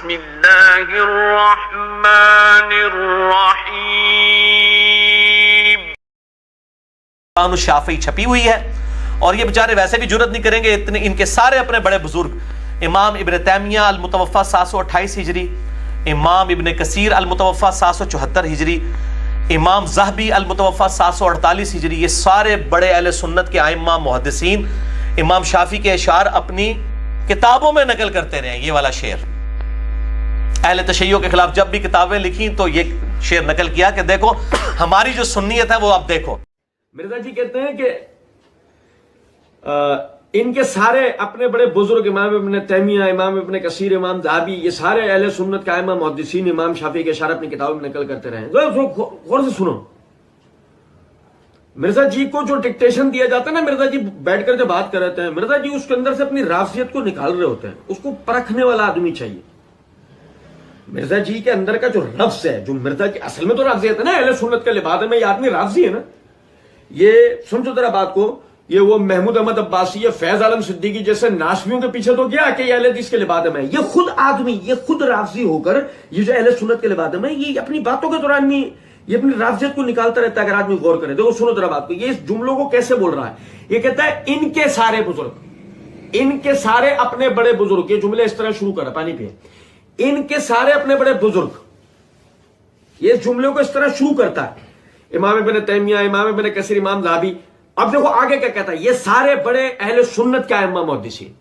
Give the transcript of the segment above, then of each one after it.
बिस्मिल्लाहिर्रहमानिर्रहीम। शाफी छपी हुई है और ये बेचारे वैसे भी जुर्रत नहीं करेंगे इतने, इनके सारे अपने बड़े बुजुर्ग इमाम इब्न तैमिया अल मुतवफ़ा 728 हिजरी, इमाम इब्न कसीर अल मुतवफ़ा 774 हिजरी, इमाम ज़हबी अल मुतवफ़ा 748 हिजरी, ये सारे बड़े अहले सुन्नत के आइम्मा मुहद्दिसीन इमाम शाफी के अशार अपनी किताबों में नकल करते रहे। ये वाला शेर अहले तशय्यो के खिलाफ जब भी किताबें लिखी तो ये शेर नकल किया कि देखो हमारी जो सुन्नियत है वो आप देखो। मिर्जा जी कहते हैं कि इनके सारे अपने बड़े बुजुर्ग इमाम इब्न तैमिया, इमाम इब्न कसीर, इमाम ज़हबी, ये सारे अहले सुन्नत का इमाम मुहद्दिसीन इमाम शाफी के अशार अपनी किताबों में नकल करते रहे। गौर से सुनो, मिर्जा जी को जो डिक्टेशन दिया जाता है ना, मिर्जा जी बैठकर जब बात कर रहे हैं, मिर्जा जी उसके अंदर से अपनी राफियत को निकाल रहे होते हैं। उसको परखने वाला आदमी चाहिए। मिर्जा जी के अंदर का जो रफ्ज है, जो मिर्जा जी असल में तो राफजियत है ना, अहले सुन्नत के लिबास में ये आदमी राफजी है ना। ये समझो जरा बात को, ये वो महमूद अहमद अब्बासी, ये फैज आलम सिद्दीकी जैसे नासवियों के पीछे तो गया कि ये अहले हदीस के लिबास में, ये खुद आदमी, ये खुद राफजी होकर ये जो अहले सुन्नत के लिबास में, ये अपनी बातों के दौरान भी ये अपनी राफजियत को निकालता रहता है। अगर आदमी गौर करे, देखो सुनो जरा बात को, ये इस जुमलों को कैसे बोल रहा है। ये कहता है इनके सारे बुजुर्ग, इनके सारे अपने बड़े बुजुर्ग, ये जुमले इस तरह शुरू करा, पानी पिए, इनके सारे अपने बड़े बुजुर्ग, ये जुमलों को इस तरह शुरू करता है। इमाम इब्न तैमिया, इमाम इब्न कसीर, इमाम ज़हबी। अब देखो आगे क्या कहता है, ये सारे बड़े अहले सुन्नत के आइम्मा मुहद्दिसीन।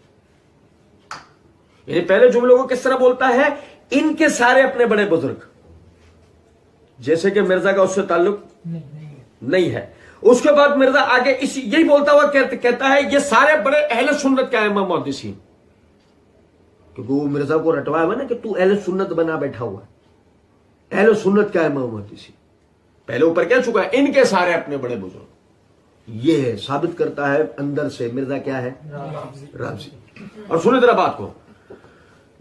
यानी पहले जुमलों को किस तरह बोलता है, इनके सारे अपने बड़े बुजुर्ग, जैसे कि मिर्जा का उससे ताल्लुक नहीं है। उसके बाद मिर्जा आगे इसी यही बोलता हुआ कहता है ये सारे बड़े अहले सुन्नत के आइम्मा मुहद्दिसीन, क्योंकि वो मिर्जा को रटवाया हुआ ना कि तू अहले सुन्नत बना बैठा हुआ है, अहले सुन्नत का इमाम मुहद्दिसीन। पहले ऊपर क्या चुका है, इनके सारे अपने बड़े बुजुर्ग। ये साबित करता है अंदर से मिर्जा क्या है, राफजी। और सुने जरा बात को,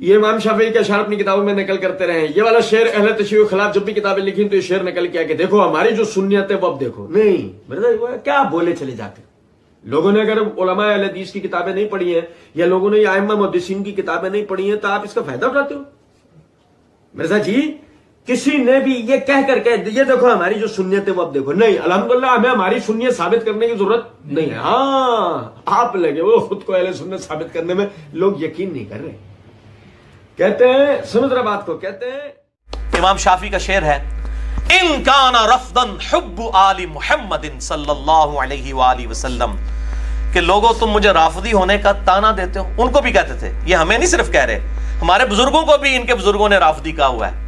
ये इमाम शाफी के अशार अपनी किताबों में नकल करते रहे। ये वाला शेर अहले तशय्युओ के खिलाफ जब भी किताबें लिखी तो ये शेर नकल किया कि देखो हमारी जो सुन्नियत है वो अब देखो। नहीं मिर्जा क्या बोले चले जाते। लोगों ने अगर उलमा अहले हदीस की किताबें नहीं पढ़ी हैं या लोगों ने आइम्मा मुहद्दिसीन की किताबें नहीं पढ़ी हैं तो आप इसका फायदा उठाते हो। मिर्जा जी किसी ने भी ये कह करके ये देखो हमारी जो सुन्नियत है वो अब देखो, नहीं अल्हम्दुलिल्लाह हमें हमारी सुन्नियत साबित करने की जरूरत नहीं है। हाँ आप लगे वो खुद को अहले सुन्नत साबित करने में, लोग यकीन नहीं कर रहे। कहते हैं समझ रहा बात को, कहते हैं इमाम शाफी का शेर है, इन काना रफ्दन हुब्बु आली मुहम्मदिन सल्लल्लाहु अलैहि वाली वसल्लम, कि लोगों तुम मुझे राफदी होने का ताना देते हो। उनको भी कहते थे, ये हमें नहीं सिर्फ कह रहे, हमारे बुजुर्गों को भी इनके बुजुर्गों ने राफदी कहा हुआ है।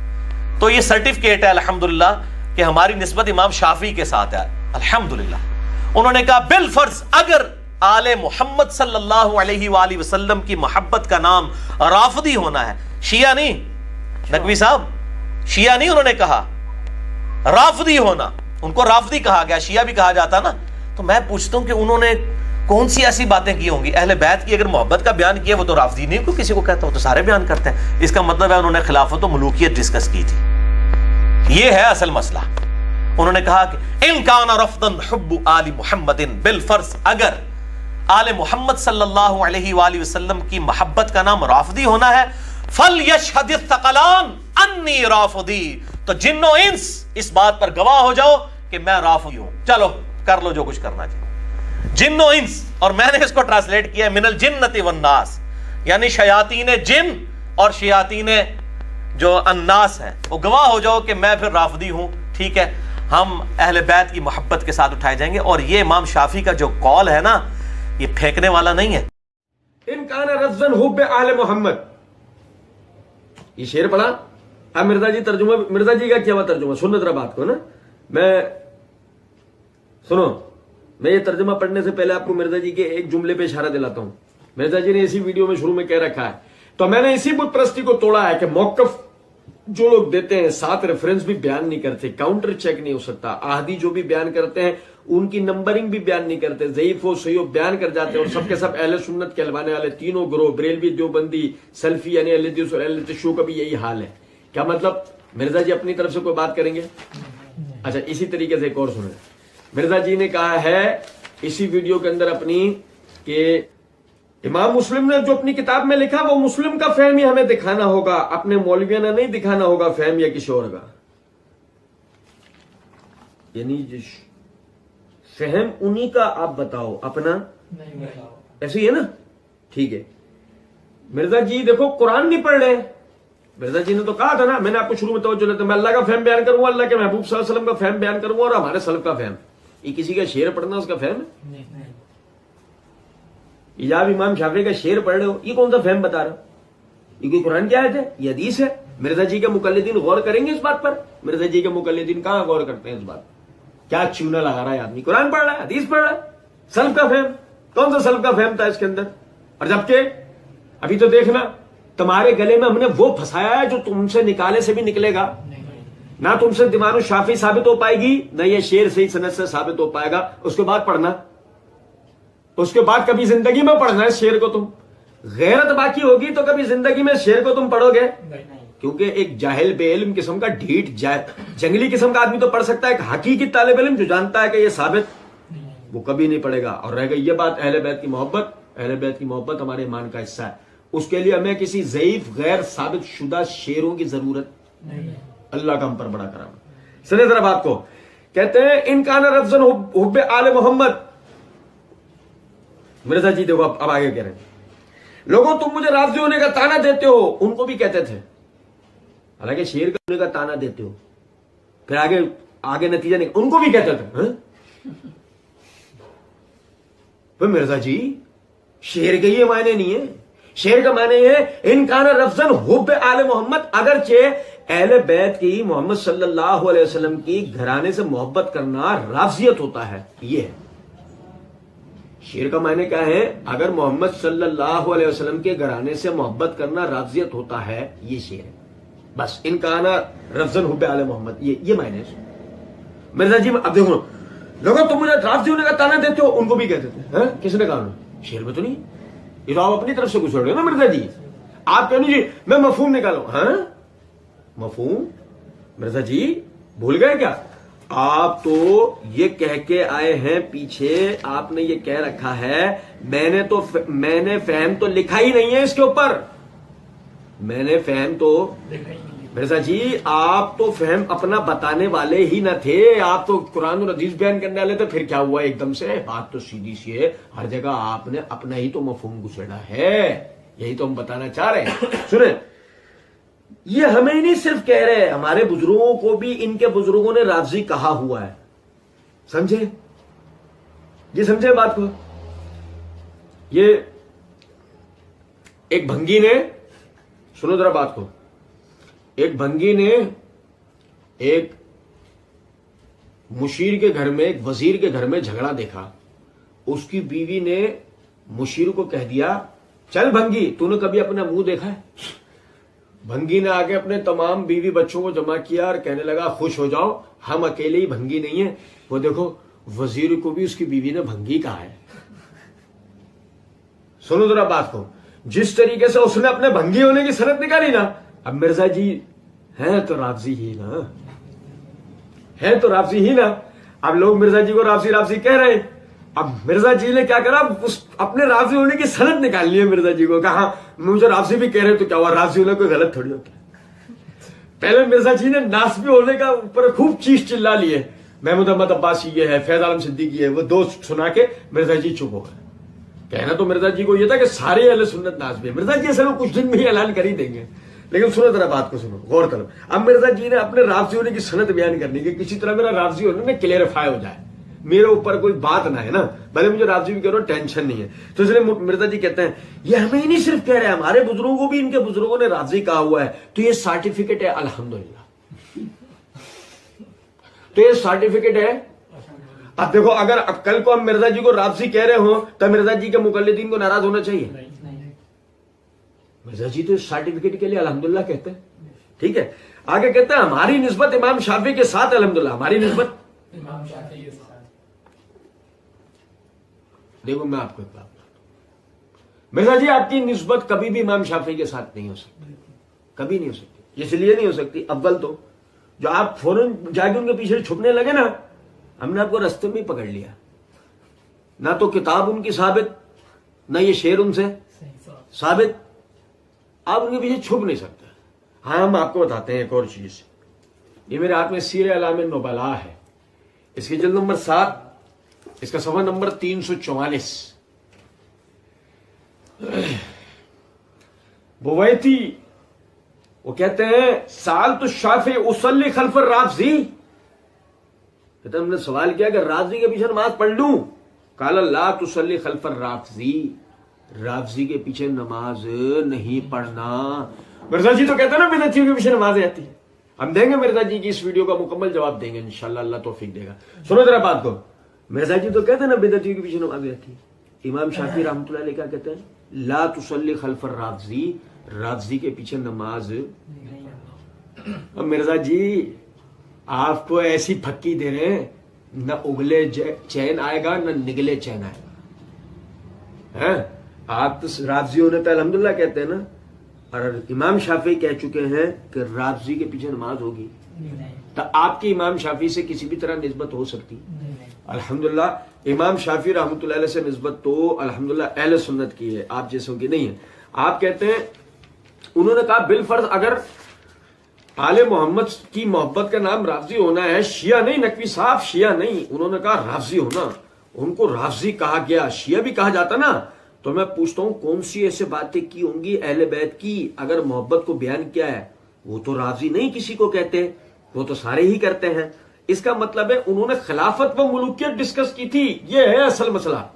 तो ये सर्टिफिकेट है अल्हम्दुलिल्लाह कि हमारी निस्बत इमाम शाफी के साथ है अल्हम्दुलिल्लाह। उन्होंने कहा बिल फर्ज अगर आले मोहम्मद सल्लल्लाहु अलैहि वाली वसल्लम की मोहब्बत का नाम राफदी होना है, शिया नहीं, नकवी साहब शिया नहीं, उन्होंने कहा राफदी होना, उनको राफदी कहा गया, शिया भी कहा जाता ना। तो मैं पूछता हूं कि उन्होंने कौन सी ऐसी बातें की होंगी, अहले बैत की अगर मोहब्बत का बयान किया वो तो राफदी नहीं को किसी को कहता हो, तो सारे बयान करते हैं। इसका मतलब है उन्होंने खिलाफत और मलूकियत डिस्कस की थी। ये है असल मसला। उन्होंने कहा कि इन काना रफ्दन हुब्बु आली मुहम्मदिन बिल फर्ज अगर आले मोहम्मद सल्लल्लाहु अलैहि वाली वसल्लम की मोहब्बत का नाम राफदी होना है, फल यशहदिस सकलान अन्नी राफदी, तो जिन्नो इंस इस बात पर गवाह हो जाओ कि मैं राफदी हूं। चलो कर लो जो कुछ करना चाहिए। जिन्नो इंस, और मैंने इसको ट्रांसलेट किया मिनल जिन्नति वन्नास, यानी शयातीन जिन और शयातीन जो अन्नास है, वो गवाह हो जाओ कि मैं फिर राफदी हूं। ठीक है, हम अहले बैत की मोहब्बत के साथ उठाए जाएंगे। और ये इमाम शाफी का जो कॉल है ना, ये फेंकने वाला नहीं है। इन काना रज़्ज़न हुब्बे आले मोहम्मद, ये शेर पढ़ा। अब मिर्जा जी तर्जुमा, मिर्जा जी का क्या हुआ तर्जुमा, सुनो जरा बात को ना। सुनो, मैं ये तर्जुमा पढ़ने से पहले आपको मिर्जा जी के एक जुमले पे इशारा दिलाता हूं। मिर्जा जी ने इसी वीडियो में शुरू में कह रखा है, तो मैंने इसी बुत परस्ती को तोड़ा है कि मौकफ जो लोग देते हैं साथ रेफरेंस भी बयान नहीं करते, काउंटर चेक नहीं हो सकता, आहदी जो भी बयान करते हैं उनकी नंबरिंग भी बयान नहीं करते, ज़ईफ हो सही हो बयान कर जाते हैं। और सबके सब अहले सुन्नत कहलवाने वाले तीनों ग्रोह, बरेलवी, देवबंदी, सल्फी यानी अहले हदीस और अहले तशय्युओ का भी यही हाल है। क्या मतलब, मिर्जा जी अपनी तरफ से कोई बात करेंगे? अच्छा, इसी तरीके से एक और सुने। मिर्जा जी ने कहा है इसी वीडियो के अंदर अपनी कि इमाम मुस्लिम ने जो अपनी किताब में लिखा वो मुस्लिम का फहम ही हमें दिखाना होगा, अपने मौलवियाना नहीं दिखाना होगा फहम या किसी और का। यानी फहम उन्हीं का आप बताओ, अपना नहीं बताओ। ऐसे ही है ना, ठीक है। मिर्जा जी देखो कुरान नहीं पढ़ रहे। मिर्जा जी ने तो कहा था ना, मैंने आपको शुरू में तवज्जो लेते, मैं अल्लाह का फहम बयान करूंगा, अल्लाह के महबूब सल्लल्लाहु अलैहि वसल्लम का फहम बयान करूंगा और हमारे सल्फ का फहम। ये किसी का शेर पढ़ना उसका फहम है? नहीं। ये आप इमाम शाफी का शेर पढ़ रहे हो, ये कौन सा फहम बता रहे हो? ये कोई कुरान की आयत है? ये हदीस है। मिर्जा जी के मुकल्लिदीन गौर करेंगे इस बात पर? मिर्जा जी के मुकल्लिदीन कहां गौर करते हैं इस बात? क्या चूना लगा रहा है आदमी, कुरान पढ़ रहा है, हदीस पढ़ रहा है, सल्फ का फहम। कौन सा सल्फ का फहम था इसके अंदर? और जबकि अभी तो देखना, तुम्हारे गले में हमने वो फंसाया है जो तुमसे निकाले से भी निकलेगा ना, तुमसे दीवानो शाफी साबित हो पाएगी ना ये शेर सही सनद से साबित हो पाएगा। उसके बाद पढ़ना, उसके बाद कभी जिंदगी में पढ़ना है शेर को। तुम गैरत बाकी होगी तो कभी जिंदगी में शेर को तुम पढ़ोगे? क्योंकि एक जाहिल बेइल्म किस्म का ढीठ जंगली किस्म का आदमी तो पढ़ सकता है, एक हकीकी तालिब इल्म जो जानता है कि ये साबित, वो कभी नहीं पढ़ेगा। और रह गई ये बात अहले बैत की मोहब्बत, अहले बैत की मोहब्बत हमारे ईमान का हिस्सा है। उसके लिए हमें किसी ज़ईफ गैर साबित शुदा शेरों की जरूरत नहीं। अल्लाह का हम पर बड़ा कराम। सुने जरा बात को, कहते हैं इनकाना रफ्जन हुब्बे आले मोहम्मद। मिर्जा जी देखो अब आगे कह रहे हैं, लोगों तुम मुझे राजी होने का ताना देते हो, उनको भी कहते थे, हालांकि शेर का होने का ताना देते हो, फिर आगे आगे नतीजा नहीं, उनको भी कहते थे। तो मिर्जा जी शेर के ये मायने नहीं है, शेर का माने है इनकाना रफ्जन हुब्बे आले मोहम्मद, अगरचे अहले बैत की मोहम्मद सल्लल्लाहु अलैहि वसल्लम की घराने से मोहब्बत करना राफजियत होता है। ये है शेर का मायने क्या है, अगर मोहम्मद सल्लल्लाहु अलैहि वसल्लम के घराने से मोहब्बत करना राफजियत होता है, ये शेर है बस। इनकाना रफ्जन हुब्बे आले मोहम्मद, ये मायने। मिर्जा जी अब देखो, लोगों तुम मुझे राफजी होने का ताना देते हो, उनको भी कहते थे। किसने कहा? शेर में तो नहीं, ये तो आप अपनी तरफ से कुछ छोड़ रहे हो ना मिर्जा जी। आप कहने जी मैं मफहूम निकालो, मफहूम? मिर्जा जी भूल गए क्या? आप तो ये कह के आए हैं पीछे, आपने ये कह रखा है मैंने फहम तो लिखा ही नहीं है इसके ऊपर, मैंने फहम तो। मिर्जा जी आप तो फहम अपना बताने वाले ही ना थे, आप तो कुरान और हदीस बयान करने वाले थे। फिर क्या हुआ एकदम से? बात तो सीधी सी है, हर जगह आपने अपना ही तो मफहूम घुसेड़ा है, यही तो हम बताना चाह रहे हैं। सुने, ये हमें ही नहीं सिर्फ कह रहे, हमारे बुजुर्गों को भी इनके बुजुर्गों ने राफजी कहा हुआ है। समझे? ये समझे बात को? ये एक भंगी ने, सुनो जरा बात को, एक भंगी ने एक मुशीर के घर में, एक वजीर के घर में झगड़ा देखा। उसकी बीवी ने मुशीर को कह दिया, चल भंगी तूने कभी अपना मुंह देखा है? भंगी ने आगे अपने तमाम बीवी बच्चों को जमा किया और कहने लगा, खुश हो जाओ हम अकेले ही भंगी नहीं है। वो देखो वजीर को भी उसकी बीवी ने भंगी कहा है। सुनो जरा बात को, जिस तरीके से उसने अपने भंगी होने की सनद निकाली ना, अब मिर्जा जी है तो राफजी ही ना, है तो राफजी ही ना। अब लोग मिर्जा जी को राफजी राफजी कह रहे हैं। अब मिर्जा जी ने क्या करा, उस अपने राफजी होने की सनद निकालनी है। मिर्जा जी को कहा मुझे राफजी भी कह रहे तो क्या हुआ, राफजी होने कोई गलत थोड़ी होता है। पहले मिर्जा जी ने नासबी होने का ऊपर खूब चीख चिल्ला लिए, महमूद अहमद अब्बासी ये है, फैज आलम सिद्दीकी है, वो दो सुना के मिर्जा जी चुप हो गए। कहना तो मिर्जा जी को यह था कि सारे अहले सुन्नत नासबी। मिर्जा जी असल में कुछ दिन में ही ऐलान कर ही देंगे, लेकिन सुनो जरा बात को, सुनो गौर करो। अब मिर्जा जी ने अपने राफजी होने की सनद बयान करनी कि किसी तरह मेरा राफजी होने में क्लियरिफाई हो जाए, मेरे ऊपर कोई बात ना है ना, भले मुझे राफजी भी करो टेंशन नहीं है। तो इसलिए मिर्जा जी कहते हैं ये हमें ही नहीं सिर्फ कह रहे हैं, हमारे बुजुर्गों को भी इनके बुजुर्गों ने राफजी कहा हुआ है, तो ये सर्टिफिकेट है अल्हम्दुलिल्लाह, तो ये सर्टिफिकेट है। अब देखो अगर अब कल को हम मिर्जा जी को राफजी कह रहे हो तो मिर्जा जी के मुकल्लिदीन को नाराज होना चाहिए? मिर्जा जी तो इस सर्टिफिकेट के लिए अल्हम्दुलिल्लाह कहते हैं। ठीक है, आगे कहते हैं हमारी निस्बत इमाम शाफी के साथ अल्हम्दुलिल्लाह, हमारी निस्बत इमाम शाफी के साथ। देखो मैं आपको एक बात बताता हूं, मिर्जा जी आपकी निस्बत कभी भी इमाम शाफी के साथ नहीं हो सकती, कभी नहीं हो सकती। इसलिए नहीं हो सकती, अव्वल तो जो आप फौरन जाके उनके पीछे छुपने लगे ना, हमने आपको रास्ते में ही पकड़ लिया। ना तो किताब उनकी साबित, ना ये शेर उनसे सही साहब। साबित, आप उनके पीछे छुप नहीं सकते। हाँ, हम आपको बताते हैं एक और चीज। ये मेरे हाथ में सीर अलाम नुबला है, इसकी जल्द नंबर 7, इसका सफा नंबर 344। बुवैती वो कहते हैं साल तो शाफी उसल्ली खल्फर राफजी, कहते हमने सवाल किया कि राफजी के पीछे नमाज पढ़ लूं? काला ला तुसल्ली खल्फर राफजी, राफजी के पीछे नमाज नहीं पढ़ना। मिर्जा जी तो कहते हैं ना बिदअतियों के पीछे नमाज आती है। हम देंगे मिर्जा जी की इस वीडियो का मुकम्मल जवाब देंगे इंशाल्लाह, अल्लाह तौफीक देगा। सुनो जरा बात को, मिर्जा जी तो कहते हैं ना बिदअतियों के पीछे नमाज आती है। इमाम शाफी रहमतुल्लाह अलैह क्या कहते हैं? ला तुसल्ली खल्फर राफजी, राफजी के पीछे नमाज। अब मिर्जा जी आपको ऐसी फक्की दे रहे हैं, न उगले चैन आएगा न निगले चैन आएगा। हैं आप तो राफजियों ने तो अल्हम्दुलिल्लाह कहते हैं ना, और इमाम शाफी कह चुके हैं कि राफजी के पीछे नमाज होगी। तो आपकी इमाम शाफी से किसी भी तरह निस्बत हो सकती? अल्हम्दुलिल्लाह इमाम शाफी रहमतुल्लाह अलैह से निस्बत तो अल्हम्दुलिल्लाह अहले सुन्नत की है, आप जैसों की नहीं है। आप कहते हैं, उन्होंने कहा बिलफर्ज अगर आले मोहम्मद की मोहब्बत का नाम राफजी होना है, शिया नहीं नकवी साहब, शिया नहीं, उन्होंने कहा राफजी होना, उनको राफजी कहा गया, शिया भी कहा जाता ना। तो मैं पूछता हूं कौन सी ऐसे बातें की होंगी अहले बैत की, अगर मोहब्बत को बयान किया है? वो तो राफजी नहीं किसी को कहते, वो तो सारे ही करते हैं। इसका मतलब है उन्होंने खिलाफत व मुलूकियत डिस्कस की थी, ये है असल मसला।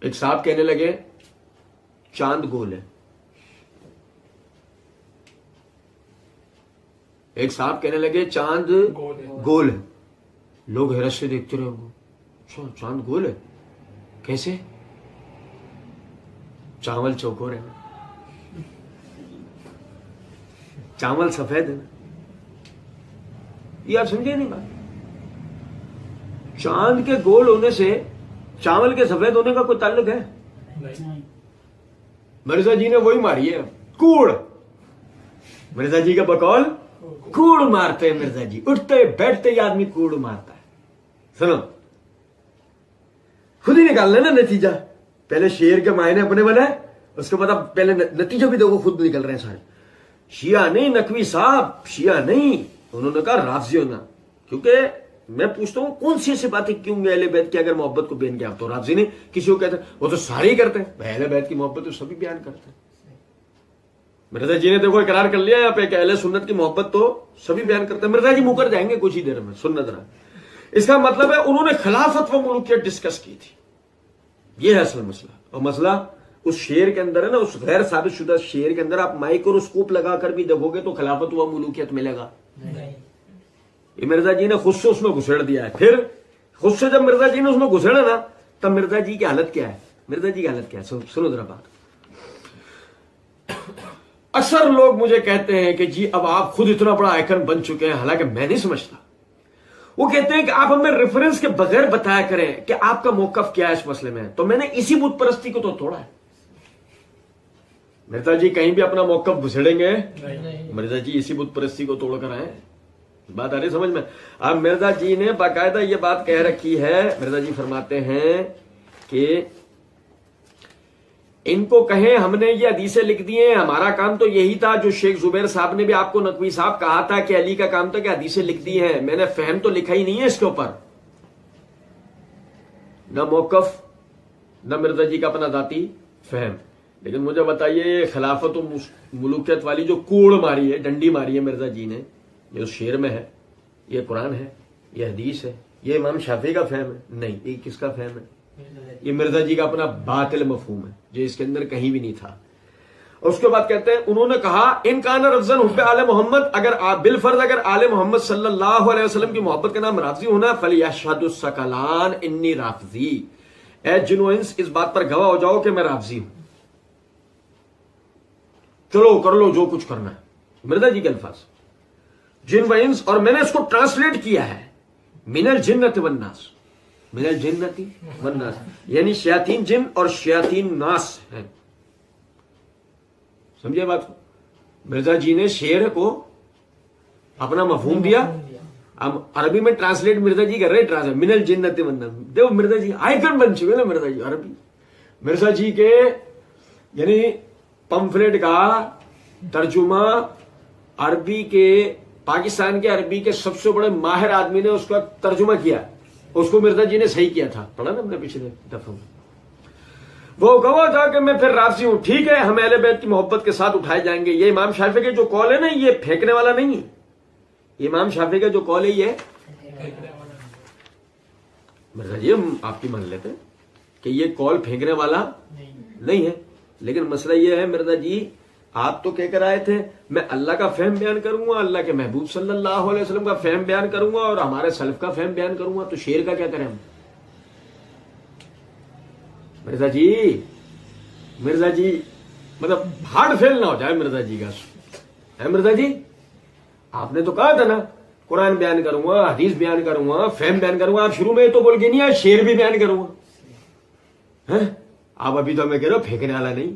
एक साहब कहने लगे चांद गोल है, एक साहब कहने लगे चांद गोल है। लोग हैरत से देखते रहे उनको, अच्छा चांद गोल है कैसे? चावल चौकोर है, चावल सफेद है। ये आप समझे नहीं बात? चांद के गोल होने से चावल के सफेद होने का कोई ताल्लुक है? नहीं। मिर्जा जी ने वही मारी है कूड़। मिर्जा जी का बकौल कूड़ मारते हैं मिर्जा जी, उठते बैठते ही आदमी कूड़ मारता है। सुनो, खुद ही निकाल लेना नतीजा। पहले शेर के मायने अपने बनाए, उसके बाद आप पहले नतीजा भी देखो, खुद निकल रहे हैं सारे। शिया नहीं नकवी साहब, शिया नहीं, उन्होंने कहा राफजी होना। क्योंकि मैं पूछता हूं कौन सी ऐसी बातें क्यों अहले बैत की अगर मोहब्बत को बयान किया तो राफजी ने किसी को कहते हैं, वो तो सारे ही करते हैं। अहले बैत की मोहब्बत तो सभी बयान करते हैं। मिर्जा जी ने देखो इकरार कर लिया यहाँ पे कि अहले सुन्नत की मोहब्बत तो सभी बयान करते हैं। मिर्जा जी मुकर जाएंगे कुछ ही देर में, सुन्नत रहा। इसका मतलब है उन्होंने खिलाफत व मुल्कियत डिस्कस की थी, यह है असल मसला। और मसला उस शेर के अंदर है ना, उस गैर साबित शुदा शेर के अंदर आप माइक्रोस्कोप लगाकर भी देखोगे तो खिलाफत व मुल्कियत मिलेगा। ये मिर्जा जी ने खुद से उसमें घुसेड़ दिया है। फिर खुद से जब मिर्जा जी ने उसमें घुसेड़ा ना, तब मिर्जा जी की हालत क्या है? मिर्जा जी की हालत क्या है? सुनो जरा बात। अक्सर लोग मुझे कहते हैं कि जी अब आप खुद इतना बड़ा आइकन बन चुके हैं, हालांकि मैं नहीं समझता। वो कहते हैं कि आप हमें रेफरेंस के बगैर बताया करें कि आपका मौकफ क्या है इस मसले में। तो मैंने इसी बुत परस्ती को तो तोड़ा है। मिर्जा जी कहीं भी अपना मौकफ घुसेड़ेंगे? मिर्जा जी इसी बुत परस्ती को तोड़कर आए। बात आ रही समझ में? अब मिर्जा जी ने बाकायदा ये बात कह रखी है। मिर्जा जी फरमाते हैं कि इनको कहें हमने ये हदीसें लिख दी हैं, हमारा काम तो यही था जो शेख जुबैर साहब ने भी आपको नकवी साहब कहा था कि अली का काम था कि हदीसें लिख दी हैं। मैंने फहम तो लिखा ही नहीं है इसके ऊपर, न मौकफ न मिर्जा जी का अपना दाती फहम। लेकिन मुझे बताइए, खिलाफत और मुलूकियत वाली जो कूड़ मारी है, डंडी मारी है मिर्जा जी ने, ये उस शेर में है, ये कुरान है, ये हदीस है, ये इमाम शाफी का फहम है? नहीं, ये किसका फहम है? ये मिर्जा जी का अपना बातिल मफहूम है जो इसके अंदर कहीं भी नहीं था। और उसके बाद कहते हैं, उन्होंने कहा इन कान रफ़ज़न हुब्बे आले मोहम्मद, अगर आप बिलफर्ज अगर आले मोहम्मद सल्लल्लाहु अलैहि वसल्लम की मोहब्बत का नाम राफजी होना, फलियशहदु सकलान इन्नी राफजी, ए जिन्नो इंस इस बात पर गवाह हो जाओ कि मैं राफजी हूं। चलो कर लो जो कुछ करना है। मिर्जा जी के अल्फाज जिन व इंस, और मैंने इसको ट्रांसलेट किया है मिनल जिन्नति वन्नास, मिनल जिन्नति वन्नास, यानी शयातीन जिन और शयातीन नास है। समझे बात को? मिर्जा जी ने शेर को अपना मफहूम दिया अब अरबी में ट्रांसलेट मिर्जा जी कर रहे हैं, ट्रांसलेट मिनल जिन्नत वन्नम। देखो मिर्जा जी आइकन बन चुके ना मिर्जा जी अरबी। मिर्जा जी के यानी पंफलेट का तर्जुमा अरबी के, पाकिस्तान के अरबी के सबसे बड़े माहिर आदमी ने उसका तर्जुमा किया, उसको मिर्जा जी ने सही किया था, पढ़ा ना हमने पिछले दफा में। वो गवाह था कि मैं फिर राफजी हूं, ठीक है, हम अहले बैत की मोहब्बत के साथ उठाए जाएंगे। ये इमाम शाफी के जो कॉल है ना, ये फेंकने वाला नहीं है। इमाम शाफी का जो कॉल है ये मिर्जा जी हम आपकी मान लेते हैं कि ये कॉल फेंकने वाला नहीं है, लेकिन मसला ये है मिर्जा जी, आप तो कह कर आए थे मैं अल्लाह का फहम बयान करूंगा, अल्लाह के महबूब सल्लल्लाहु अलैहि वसल्लम का फहम बयान करूंगा और हमारे सल्फ का फहम बयान करूंगा, तो शेर का क्या करें हम? मिर्जा जी मतलब हार्ट फेल ना हो जाए मिर्जा जी का, है मिर्जा जी? आपने तो कहा था ना कुरान बयान करूंगा, हदीस बयान करूंगा, फहम बयान करूंगा। आप शुरू में तो बोल के नहीं आए शेर भी बयान करूंगा, हैं? आप अभी तो मैं कह रहा हूं फेंकने वाला नहीं।